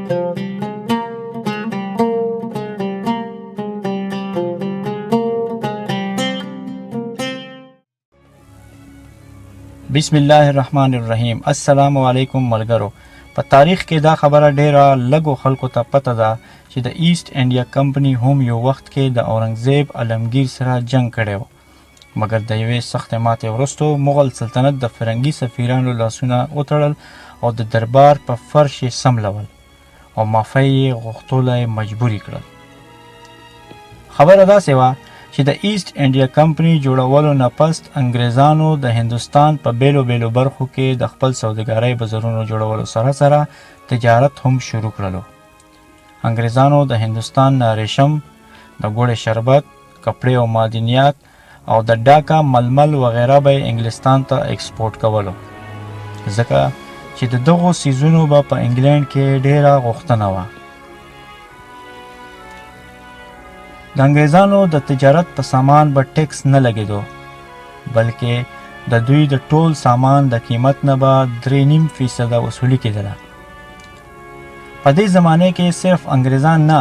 بسم الله الرحمن الرحیم. السلام علیکم ملګرو. په تاریخ کې دا خبره ډیره لږو خلکو ته پته ده چې د ایسټ انډیا کمپنی هم یو وخت کې د اورنګزیب عالمگیر سره جنگ کړی و، مګر د یوې سختې ماتې وروسته مغل سلطنت د فرنګي سفیرانو لاسونه وتړل او د دربار په فرش یې سملول او معافی یې غوښتلو یې مجبوري کړل. خبره داسې وه چې د ایسټ انډیا کمپنی جوړولو نه پس انګریزانو د هندوستان په بیلو بیلو برخو کې د خپل سوداګرۍ بازارونو جوړولو سره سره تجارت هم شروع کړلو. انګریزانو د هندوستان نه ریشم، د ګوړې شربت، کپړې او معدنیات او د ډاکا ململ وغیره به انګلستان ته ایکسپورټ کولو، ځکه چې د دغو سیزونو به په انګلند کې ډیره غوښتنه وه. د انګریزانو د تجارت په سامان به ټیکس نه لګېدو، بلکې د دوی د ټول سامان د قیمت نه به 3.5% وصولي کېدله. په دې زمانه کې صرف انګریزان نه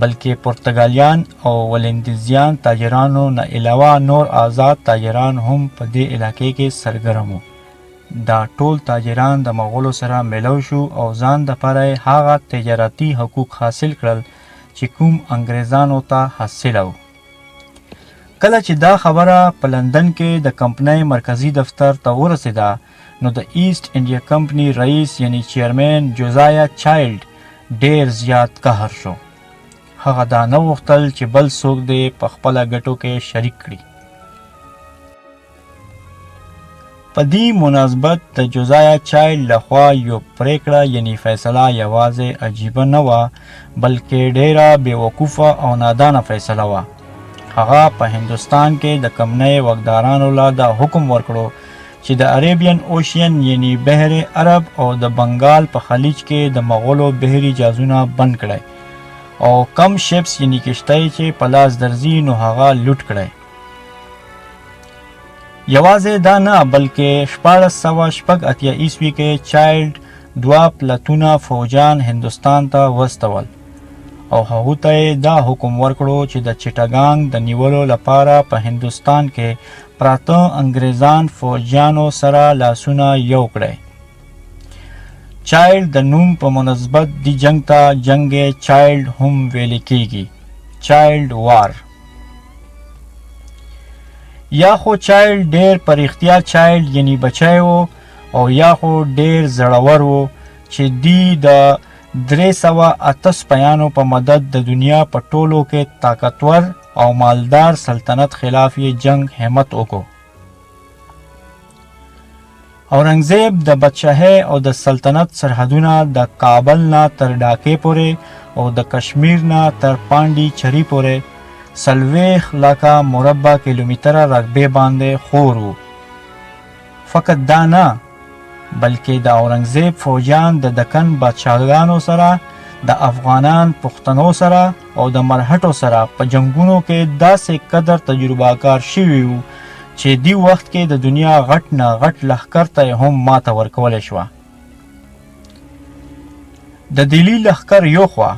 بلکې پرتګالیان او ولندیزیان تاجرانو نه علاوه نور آزاد تاجران هم په دې علاقې کې سرګرم وو. دا ټول تاجران د مغولو سره میلو شو او ځان دپاره هغه تجارتي حقوق حاصل کړل چې کوم انګریزانو ته حاصله و. کله چې دا خبره په لندن کې د کمپنۍ مرکزی دفتر ته ورسېده، نو د ایسټ انډیا کمپنی رئیس یعنی چیرمن جوزایا چایلډ ډیر زیات قهر شو. هغه دا نه غوښتل چې بل څوک دې په خپله ګټو کې شریک کړي. په دې مناسبت د جوزایا چایلډ لخوا یو پریکړه یعنی فیصله یوازې عجیبه نه وه، بلکې ډیره بیوقوفه او نادانه فیصله وه. هغه په هندوستان کې د کمپنۍ واکدارانو له دا حکم ورکړو چې د عربین اوشین یعنی بحر عرب او د بنګال په خلیج کې د مغولو بحري جهازونه بند کړي او کم شپس یعنی کشتۍ چې په لاس درځي نو هغه لوټ کړي. یوازې دا نه بلکې 1486 عیسوي کې چایلډ 2 پلتونه فوجان هندوستان ته واستول او هغو ته دا حکم ورکړو چې د چټاګانګ د نیولو لپاره په هندوستان کې پراته انګریزان فوجیانو سره لاسونه یو کړي. چایلډ د نوم په مناسبت دی جنگ ته جنگ چایلډ هم ویل کیږي، چایلډ وار. یا خو چایلډ ډیر په رښتیا چایلډ یعنی بچی و او یا خو ډیر زړور و چې دی د 308 سپیانو په مدد د دنیا په ټولو کې طاقتور او مالدار سلطنت خلاف یې جنگ همت وکړو. اورنګزیب د بادشاهۍ او د سلطنت سرحدونه د کابل نه تر ډاکې پورې او د کشمیر نه تر پانډی چری پورې 40 لکه مربع کیلومتره رقبې باندې خور وو. فقط دا نه بلکې د اورنګزیب فوجیان د دکن بادشاهانو سره، د افغانان پښتنو سره او د مرهټو سره په جنگونو کې داسې قدر تجربه کار شوي وو چې دی وخت کې د دنیا غټ نه غټ لښکر ته هم ماته ورکولی شوه. د دلی لښکر یو خوا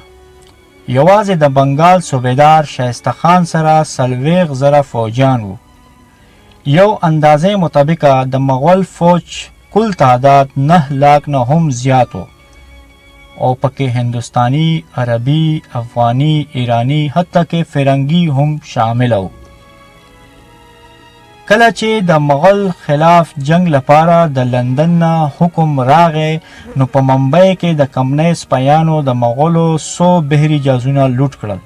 یوازې د بنګال صوبیدار شایسته خان سره 40,000 فوجیان وو. یو اندازې مطابقه د مغول فوج کل تعداد 9 لاک نه هم زیات وو او پکې هندوستانی، عربي، افغاني، ایرانی حتی کې فرنګي هم شامل وو. کله چې د مغل خلاف جنگ لپاره د لندن نه حکم راغی نو په ممبئی کې د کمپنۍ سپیانو د مغولو 100 بحري جهازونه لوټ کړل.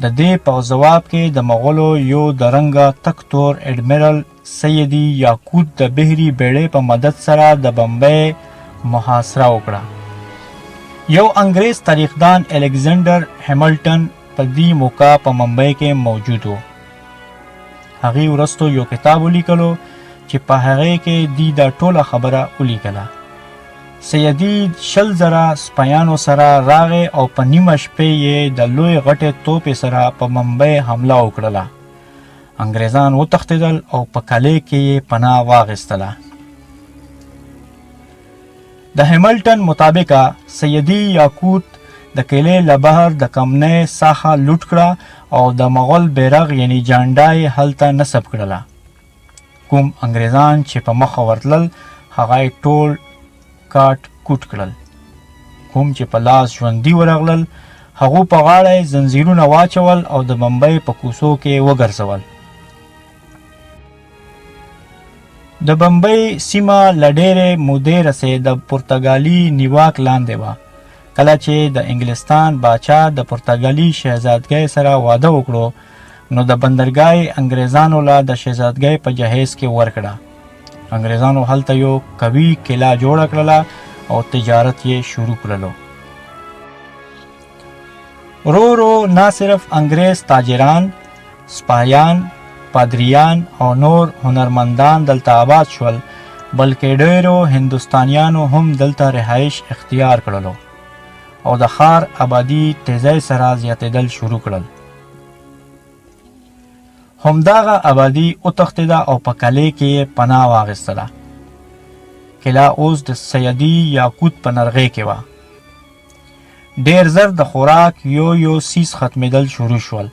د دې په ځواب کې د مغولو یو د رنګه تک تور اډمیرل سیدي یاقوت د بحري بیړۍ په مدد سره د بمبئی محاصره وکړه. یو انګریز تاریخدان الیگزندر هیملټن په دې موقع په ممبئی کې موجود و. هغې وروستو یو کتاب ولیکلو چې په هغې کې دی دا ټوله خبره ولیکله. سیدي 20,000 سپیانو سره راغی او په نیمه شپې یې د لوی غټې توپې سره په ممبئی حمله وکړله. انګریزان وتښتېدل او په کلي کې یې پناه واخیستله. د هیملټن مطابق سیدي یاقوت د کیلې له بهر د کمنۍ ساحه لوټ کړه او د مغول بیرغ یعنی جانډا یې هلته نصب کړله. کوم انګریزان چې په مخه ورتلل هغه یې ټول کاټ کوټ کړل. کوم چې په لاس ژوندي ورغلل هغو په غاړه زنځیرونه واچول او د بمبۍ په کوڅو کې وګرځول. د بمبۍ سیمه له ډېرې مودې رسې د پرتګالي نیواک لاندې وه. کله چې د انګلستان باچا د پرتګالي شهزادګۍ سره واده وکړو نو د بندرګاه انګریزانو له د شهزادګۍ په جهیز کې ورکړه. انګریزانو هلته یو قوي قلعه جوړه کړله او تجارت یې شروع کړلو. رو رو نه صرف انګریز تاجران، سپاهیان، پادریان او نور هنرمندان دلته آباد شول بلکې ډېرو هندوستانیانو هم دلته رهایش اختیار کړلو او د ښار آبادي تیزۍ سره زیاتېدل شروع کړل. همدغه آبادي وتښتېده او په کلي کې پناه واخیستله. قلعه اوس د سیدي یاقوت په نرغې کې وه. ډېر زر د خوراک یو سیز ختمېدل شروع شول.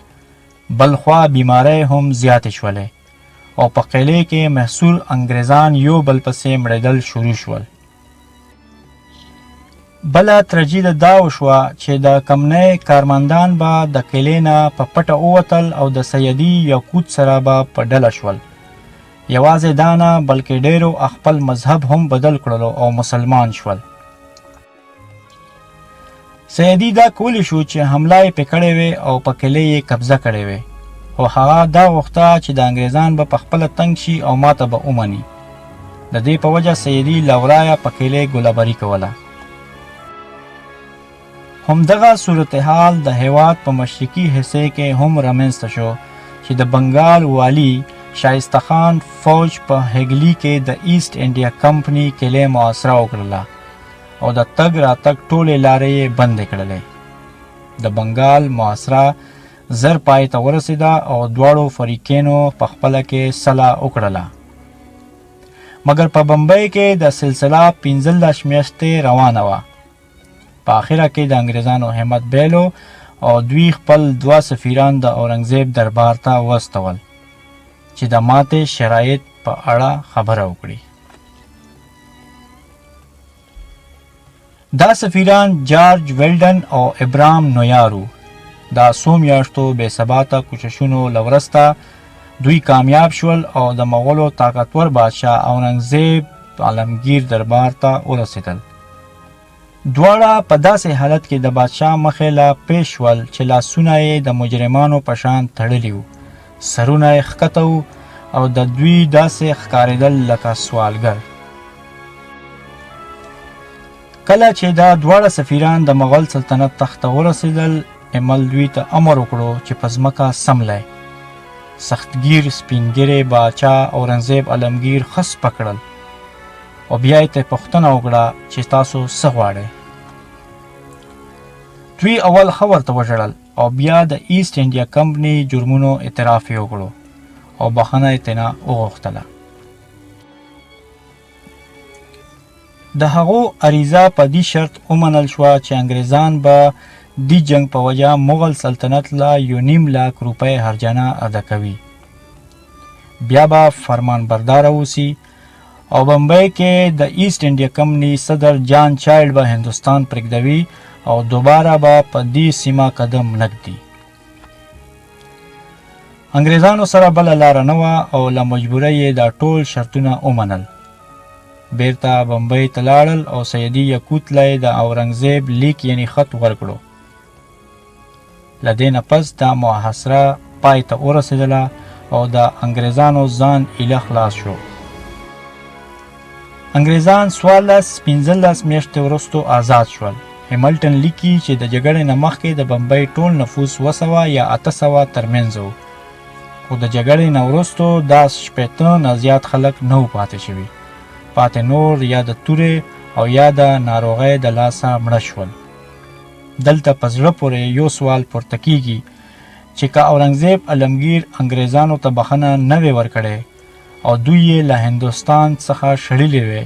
بل خوا بیماری هم زیاتې شولې او په قلعې کې محصور انګریزان یو بل پسې مړېدل شروع شول. بله ترجیح دا وشوه چې د کمنۍ کارمندان به د قلعې نه په پټه ووتل او د سیدي یاقوت سره به په ډله شول. یوازې دا نه بلکې ډېرو خپل مذهب هم بدل کړلو او مسلمان شول. سیدي دا کولی شو چې حمله یې پې کړې وې او په قلعې یې قبضه کړې وې خو هغه دا غوښته چې د انګریزان به په خپله تنګ شي او ماته به ومني. د دې په وجه سیدي له ورایه په قلعې ګلابري کوله. همدغه صورتحال د هیواد په مشرقي حصې کې هم رامنځته شو چې د بنګال والي شایسته خان فوج په هګلي کې د ایسټ انډیا کمپنۍ قلعې محاصره وکړله او د تګ راتګ ټولې لارې یې بندې کړلې. د بنګال محاصره زر پای ته ورسېده او دواړو فریقینو په خپله کې سلا وکړله. مګر په بمبۍ کې د سلسله 15 میاشتې روانه وه. په آخره کې د انګریزانو همت بیلو او دوی خپل 2 سفیران د اورنګزیب دربار ته واستول چې د ماتې شرایط په اړه خبره وکړي. دا سفیران جارج ویلډن او ابرام نویارو. دا 2 میاشتو بې ثباته کوششونو له وروسته دوی کامیاب شول او د مغولو طاقتور بادشاه اورنګزیب عالمگیر دربار ته ورسېدل. دواړه په داسې حالت کې د بادشاه مخې له پیش شول چې لاسونه یې د مجرمانو په شان تړلي وو، سرونه یې ښکته وو او د دوی داسې ښکارېدل لکه سوالګر. کله چې دا دواړه سفیران د مغل سلطنت تخت ته ورسېدل ایمل دوی ته امر وکړو چې په ځمکه سملی. سختګیر سپینګیری باچا اورنګزیب عالمگیر خس پکړل او بیا یې ته پوښتنه وکړه چې تاسو څه غواړئ. دوی اول ښه ورته وژړل او بیا د ایسټ انډیا کمپنۍ جرمونو اعتراف یې وکړو او بخښنه یې ترېنه وغوښتله. د هغو عریضه په دې شرط ومنل شوه چې انګریزان به دې جنگ په وجه مغل سلطنت له 1.5 لاک روپۍ هرجانه ادا کوي. بیا به فرمان برداره اوسي او بمبئی کې د ایسټ انډیا کمپنۍ صدر جان چایلډ به هندوستان پرېږدوي او دوباره به په دې سیمه قدم نږدي. انګریزانو سره بله لاره نه وه او له مجبورۍ یې دا ټول شرطونه ومنل. بیرته بمبئی ته لاړل او سیدي یاقوت له یې د اورنګزیب لیک یعنی خط ورکړو. له دې نه پس دا محاصره پای ته ورسېدله او د انګریزانو ځان ایله خلاص شو. انګریزان 15 میاشتې وروستو آزاد شول. هیملټن لیکي چې د جګړې نه مخکې د بمبئی ټول نفوس 200 یا 800 ترمنځ و، خو د جګړې نه وروستو دا 80 نه زیات خلک نه و پاتې شوي. پاتې نور یا د تورې او یا د ناروغۍ د لاسه مړه شول. دلته په زړه پورې یو سوال پورته کیږي چې که اورنګزیب عالمگیر انګریزانو ته بخښنه نه وی ورکړې او دوی یې له هندوستان څخه شړلې وې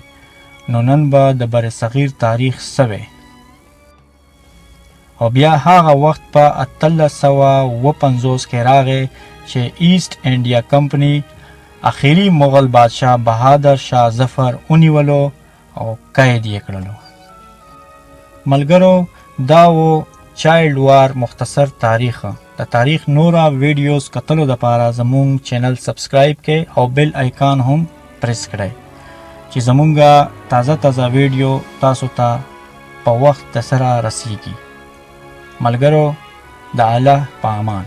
نو نن به د بر صغیر تاریخ سوی. او بیا هغه وخت په 1850 کې راغی چې ایست انډیا کمپنی اخیری مغل بادشاه بهادر شاه ظفر ونیولو او قید یې کړلو. ملګرو دا و چایلډ وار مختصر تاریخ. د تاریخ نورا ویډیوز کتلو دپاره زمونږ چینل سبسکرایب کړئ او بیل آیکان هم پریس کړئ چې زمونږه تازه ویډیو تاسو ته په وخت د سره رسیږي. ملګرو د الله په امان.